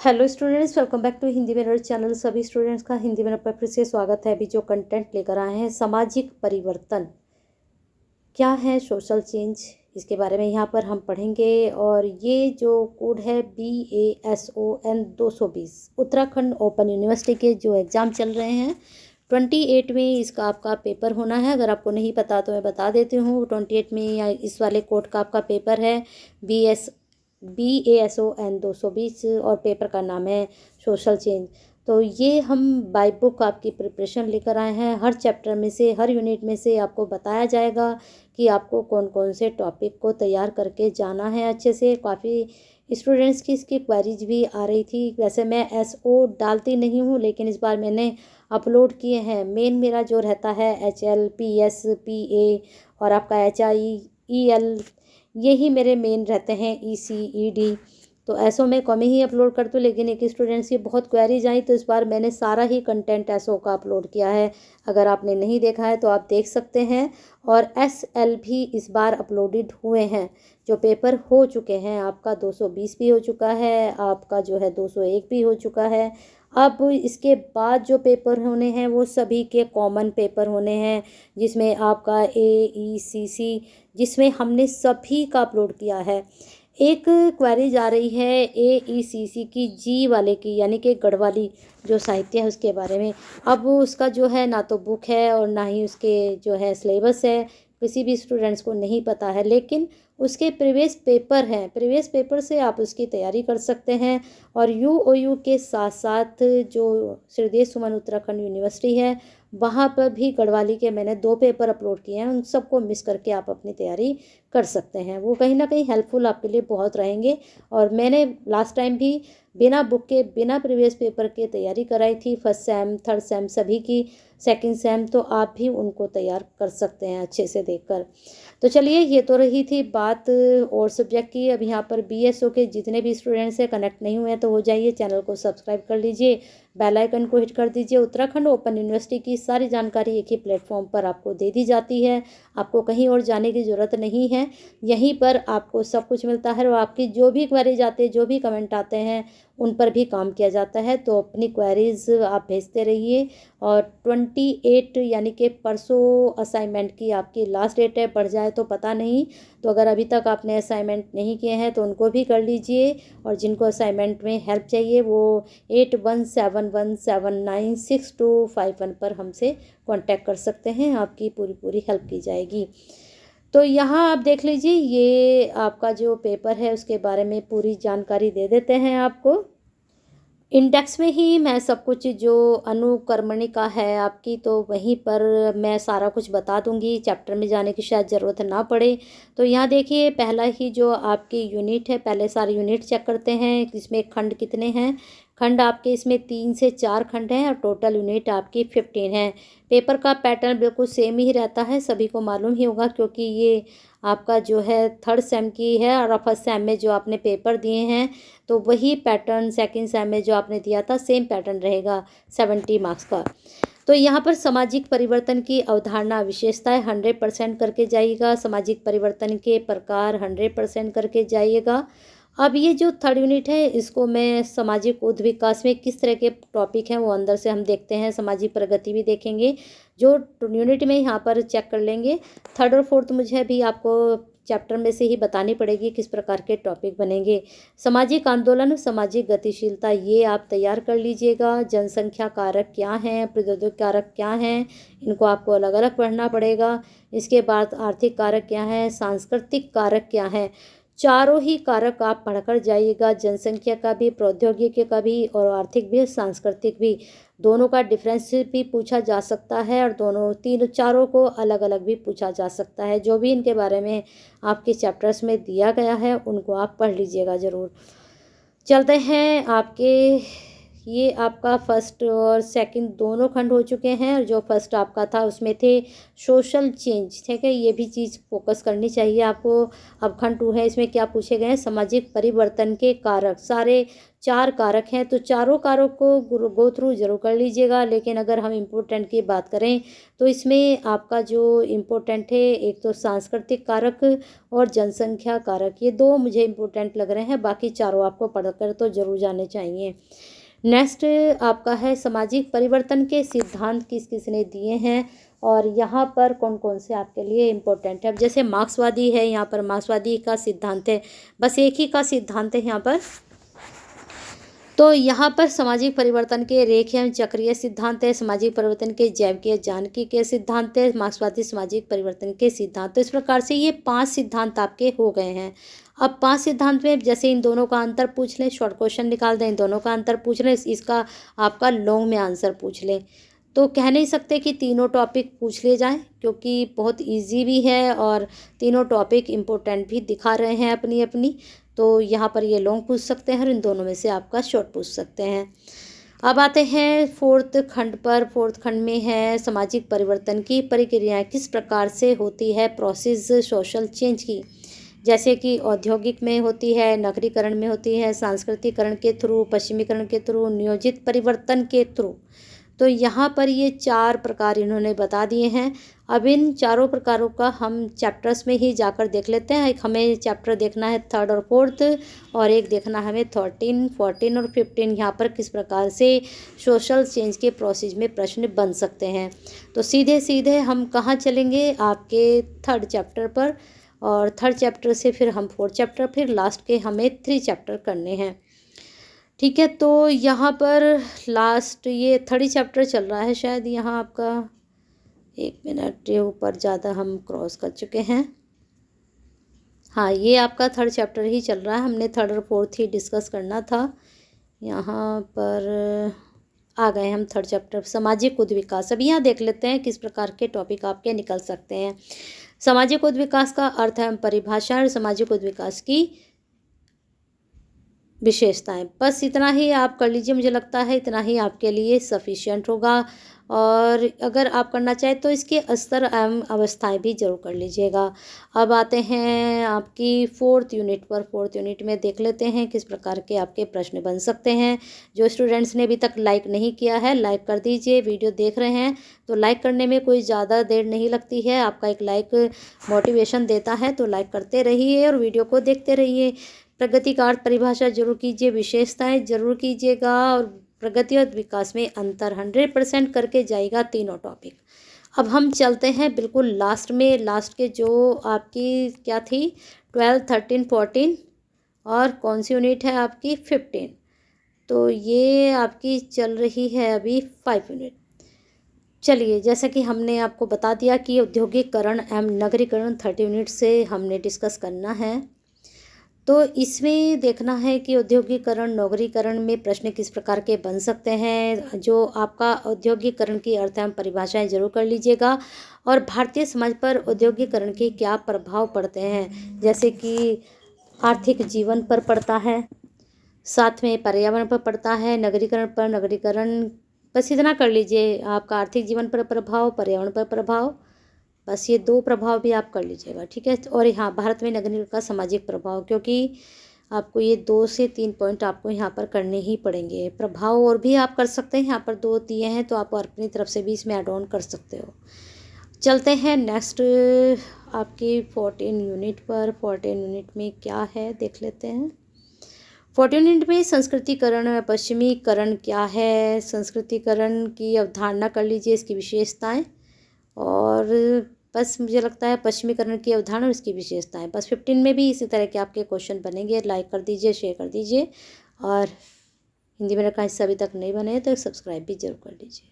Hello students, welcome back to Hindi mirror channel. सभी students का Hindi mirror पर फिर से स्वागत है। अभी जो कंटेंट लेकर आए हैं, सामाजिक परिवर्तन क्या है, सोशल चेंज, इसके बारे में यहाँ पर हम पढ़ेंगे। और ये जो कोड है BASON 220 उत्तराखंड ओपन यूनिवर्सिटी के जो एग्ज़ाम चल रहे हैं 28 में इसका आपका पेपर होना है। अगर आपको नहीं पता तो मैं बता देती हूँ, 28 में या इस वाले कोड का आपका पेपर है BASON 220 और पेपर का नाम है सोशल चेंज। तो ये हम बाय बुक आपकी प्रिपरेशन लेकर आए हैं। हर चैप्टर में से, हर यूनिट में से आपको बताया जाएगा कि आपको कौन कौन से टॉपिक को तैयार करके जाना है अच्छे से। काफ़ी स्टूडेंट्स की इसकी क्वेरीज भी आ रही थी। वैसे मैं SO डालती नहीं हूँ, लेकिन इस बार मैंने अपलोड किए हैं। मेन मेरा जो रहता है HL PS PA और आपका HI EL, यही मेरे मेन रहते हैं, EC ED। तो ऐसो में कम ही अपलोड करती हूँ, लेकिन एक स्टूडेंट्स की बहुत क्वेरीज आई तो इस बार मैंने सारा ही कंटेंट SO का अपलोड किया है। अगर आपने नहीं देखा है तो आप देख सकते हैं। और SL भी इस बार अपलोडेड हुए हैं। जो पेपर हो चुके हैं, आपका 220 भी हो चुका है, आपका जो है 201 भी हो चुका है। अब इसके बाद जो पेपर होने हैं वो सभी के कॉमन पेपर होने हैं, जिसमें आपका AECC, जिसमें हमने सभी का अपलोड किया है। एक क्वेरी जा रही है AECC की जी वाले की, यानी कि गढ़वाली जो साहित्य है उसके बारे में। अब उसका जो है ना तो बुक है और ना ही उसके जो है सिलेबस है, किसी भी स्टूडेंट्स को नहीं पता है। लेकिन उसके प्रीवियस पेपर हैं, प्रीवियस पेपर से आप उसकी तैयारी कर सकते हैं। और UOU के साथ साथ जो श्रीदेव सुमन उत्तराखंड यूनिवर्सिटी है, वहाँ पर भी गढ़वाली के मैंने 2 पेपर अपलोड किए हैं। उन सबको मिस करके आप अपनी तैयारी कर सकते हैं। वो कहीं ना कहीं हेल्पफुल आपके लिए बहुत रहेंगे। और मैंने लास्ट टाइम भी बिना बुक के, बिना प्रीवियस पेपर के तैयारी कराई थी, फर्स्ट सेम, थर्ड सेम सभी की, सेकंड सेम। तो आप भी उनको तैयार कर सकते हैं अच्छे से देखकर। तो चलिए, ये तो रही थी बात और सब्जेक्ट की। अब यहाँ पर BSO के जितने भी स्टूडेंट्स हैं, कनेक्ट नहीं हुए हैं तो हो जाइए, चैनल को सब्सक्राइब कर लीजिए, बेल आइकन को हिट कर दीजिए। उत्तराखंड ओपन यूनिवर्सिटी की सारी जानकारी एक ही प्लेटफॉर्म पर आपको दे दी जाती है। आपको कहीं और जाने की ज़रूरत नहीं है, यहीं पर आपको सब कुछ मिलता है। और आपकी जो भी क्वेरीज आते हैं, जो भी कमेंट आते हैं, उन पर भी काम किया जाता है। तो अपनी क्वेरीज आप भेजते रहिए। और 28 यानी कि परसों असाइनमेंट की आपकी लास्ट डेट है। बढ़ जाए तो पता नहीं, तो अगर अभी तक आपने असाइनमेंट नहीं किए हैं तो उनको भी कर लीजिए। और जिनको असाइनमेंट में हेल्प चाहिए वो 8171796251 पर हमसे कांटेक्ट कर सकते हैं। आपकी पूरी पूरी हेल्प की जाएगी। तो यहाँ आप देख लीजिए, ये आपका जो पेपर है उसके बारे में पूरी जानकारी दे देते हैं आपको। इंडेक्स में ही मैं सब कुछ जो अनुक्रमणिका है आपकी, तो वहीं पर मैं सारा कुछ बता दूंगी, चैप्टर में जाने की शायद ज़रूरत ना पड़े। तो यहाँ देखिए, पहला ही जो आपकी यूनिट है, पहले सारे यूनिट चेक करते हैं इसमें खंड कितने हैं। खंड आपके इसमें 3 से 4 खंड हैं और टोटल यूनिट आपकी 15 है। पेपर का पैटर्न बिल्कुल सेम ही रहता है, सभी को मालूम ही होगा, क्योंकि ये आपका जो है थर्ड सेम की है। और फर्स्ट सेम में जो आपने पेपर दिए हैं, तो वही पैटर्न सेकंड सेम में जो आपने दिया था, सेम पैटर्न रहेगा 70 मार्क्स का। तो यहाँ पर सामाजिक परिवर्तन की अवधारणा विशेषताएं 100% करके जाइएगा। सामाजिक परिवर्तन के प्रकार 100% करके जाइएगा। अब ये जो थर्ड यूनिट है, इसको मैं सामाजिक उद्विकास में किस तरह के टॉपिक हैं वो अंदर से हम देखते हैं, सामाजिक प्रगति भी देखेंगे। जो यूनिट में यहाँ पर चेक कर लेंगे। थर्ड और फोर्थ मुझे भी आपको चैप्टर में से ही बतानी पड़ेगी किस प्रकार के टॉपिक बनेंगे। सामाजिक आंदोलन, सामाजिक गतिशीलता, ये आप तैयार कर लीजिएगा। जनसंख्या कारक क्या हैं, प्रौद्योगिक कारक क्या हैं, इनको आपको अलग अलग पढ़ना पड़ेगा। इसके बाद आर्थिक कारक क्या है, सांस्कृतिक कारक क्या है। चारों ही कारक आप पढ़कर जाइएगा, जनसंख्या का भी, प्रौद्योगिकी का भी और आर्थिक भी, सांस्कृतिक भी। दोनों का डिफरेंस भी पूछा जा सकता है और दोनों तीन चारों को अलग अलग भी पूछा जा सकता है। जो भी इनके बारे में आपके चैप्टर्स में दिया गया है उनको आप पढ़ लीजिएगा ज़रूर। चलते हैं आपके ये आपका फर्स्ट और सेकंड दोनों खंड हो चुके हैं। और जो फर्स्ट आपका था उसमें थे सोशल चेंज, ठीक है, ये भी चीज़ फोकस करनी चाहिए आपको। अब खंड 2 है, इसमें क्या पूछे गए हैं, सामाजिक परिवर्तन के कारक। सारे 4 कारक हैं, तो चारों कारक को गो थ्रू जरूर कर लीजिएगा। लेकिन अगर हम इम्पोर्टेंट की बात करें तो इसमें आपका जो इम्पोर्टेंट है, एक तो सांस्कृतिक कारक और जनसंख्या कारक, ये 2 मुझे इम्पोर्टेंट लग रहे हैं। बाकी चारों आपको पढ़कर तो जरूर जाने चाहिए। नेक्स्ट आपका है सामाजिक परिवर्तन के सिद्धांत किस किस ने दिए हैं, और यहाँ पर कौन कौन से आपके लिए इम्पोर्टेंट है। अब जैसे मार्क्सवादी है, यहाँ पर मार्क्सवादी का सिद्धांत है, बस एक ही का सिद्धांत है यहाँ पर। तो यहाँ पर सामाजिक परिवर्तन के रेखीय एवं चक्रीय सिद्धांत है, सामाजिक परिवर्तन के जैविकीय जानकी के सिद्धांत है, मार्क्सवादी सामाजिक परिवर्तन के सिद्धांत। तो इस प्रकार से ये 5 सिद्धांत आपके हो गए हैं। अब 5 सिद्धांत में जैसे इन दोनों का अंतर पूछ लें, शॉर्ट क्वेश्चन निकाल दें, इन दोनों का अंतर पूछ लें, इसका आपका लॉन्ग में आंसर पूछ लें। तो कह नहीं सकते कि तीनों टॉपिक पूछ लिए जाएं, क्योंकि बहुत इजी भी है और तीनों टॉपिक इम्पोर्टेंट भी दिखा रहे हैं अपनी अपनी। तो यहाँ पर ये लॉन्ग पूछ सकते हैं और इन दोनों में से आपका शॉर्ट पूछ सकते हैं। अब आते हैं 4th खंड पर। 4th खंड में है सामाजिक परिवर्तन की प्रक्रियाएं किस प्रकार से होती है, प्रोसेस सोशल चेंज की, जैसे कि औद्योगिक में होती है, नगरीकरण में होती है, सांस्कृतिकरण के थ्रू, पश्चिमीकरण के थ्रू, नियोजित परिवर्तन के थ्रू। तो यहाँ पर ये 4 प्रकार इन्होंने बता दिए हैं। अब इन चारों प्रकारों का हम चैप्टर्स में ही जाकर देख लेते हैं। एक हमें चैप्टर देखना है 3rd और 4th, और एक देखना हमें 13, 14 और 15, यहाँ पर किस प्रकार से सोशल चेंज के प्रोसेस में प्रश्न बन सकते हैं। तो सीधे सीधे हम कहाँ चलेंगे, आपके 3rd चैप्टर पर, और 3rd चैप्टर से फिर हम 4th चैप्टर, फिर लास्ट के हमें 3 चैप्टर करने हैं। ठीक है, तो यहाँ पर लास्ट ये 3rd चैप्टर चल रहा है शायद, यहाँ आपका 1 मिनट के ऊपर ज़्यादा हम क्रॉस कर चुके हैं। हाँ, ये आपका 3rd चैप्टर ही चल रहा है, हमने 3rd और 4th ही डिस्कस करना था। यहाँ पर आ गए हम 3rd चैप्टर, सामाजिक उद्विकास। अभी यहाँ देख लेते हैं किस प्रकार के टॉपिक आपके निकल सकते हैं। सामाजिक उद्विकास का अर्थ है परिभाषा और सामाजिक उद्विकास की विशेषताएं। बस इतना ही आप कर लीजिए, मुझे लगता है इतना ही आपके लिए सफिशिएंट होगा। और अगर आप करना चाहें तो इसके स्तर एवं अवस्थाएं भी जरूर कर लीजिएगा। अब आते हैं आपकी 4th यूनिट पर। 4th यूनिट में देख लेते हैं किस प्रकार के आपके प्रश्न बन सकते हैं। जो स्टूडेंट्स ने अभी तक लाइक नहीं किया है, लाइक कर दीजिए। वीडियो देख रहे हैं तो लाइक करने में कोई ज़्यादा देर नहीं लगती है, आपका एक लाइक मोटिवेशन देता है, तो लाइक करते रहिए और वीडियो को देखते रहिए। प्रगति का अर्थ परिभाषा जरूर कीजिए, विशेषताएं जरूर कीजिएगा, और प्रगति और विकास में अंतर 100% करके जाएगा तीनों टॉपिक। अब हम चलते हैं बिल्कुल लास्ट में। लास्ट के जो आपकी क्या थी, 12, 13, 14, और कौन सी यूनिट है आपकी 15। तो ये आपकी चल रही है अभी 5 यूनिट। चलिए, जैसा कि हमने आपको बता दिया कि औद्योगिकरण एवं नगरीकरण 30 यूनिट से हमने डिस्कस करना है। तो इसमें देखना है कि औद्योगिकरण नगरीकरण में प्रश्न किस प्रकार के बन सकते हैं। जो आपका औद्योगिकरण की अर्थ एवं परिभाषाएं जरूर कर लीजिएगा। और भारतीय समाज पर औद्योगिकरण के क्या प्रभाव पड़ते हैं, जैसे कि आर्थिक जीवन पर पड़ता है, साथ में पर्यावरण पर पड़ता है, नगरीकरण पर, नगरीकरण, बस इतना कर लीजिए। आपका आर्थिक जीवन पर प्रभाव, पर्यावरण पर प्रभाव, बस ये 2 प्रभाव भी आप कर लीजिएगा, ठीक है। और यहाँ भारत में नगरीकरण का सामाजिक प्रभाव, क्योंकि आपको ये 2 से 3 पॉइंट आपको यहाँ पर करने ही पड़ेंगे। प्रभाव और भी आप कर सकते हैं, यहाँ पर 2 दिए हैं तो आप अपनी तरफ से भी इसमें ऐड ऑन कर सकते हो। चलते हैं नेक्स्ट आपकी 14 यूनिट पर। 14 यूनिट में क्या है देख लेते हैं। 14 यूनिट में संस्कृतिकरण, पश्चिमीकरण क्या है, संस्कृतिकरण की अवधारणा कर लीजिए, इसकी विशेषताएं, और बस मुझे लगता है पश्चिमीकरण की अवधारणा और इसकी विशेषताएं। बस 15 में भी इसी तरह के आपके क्वेश्चन बनेंगे। लाइक कर दीजिए, शेयर कर दीजिए, और हिंदी मेरा का हिस्सा अभी तक नहीं बने तो सब्सक्राइब भी जरूर कर लीजिए।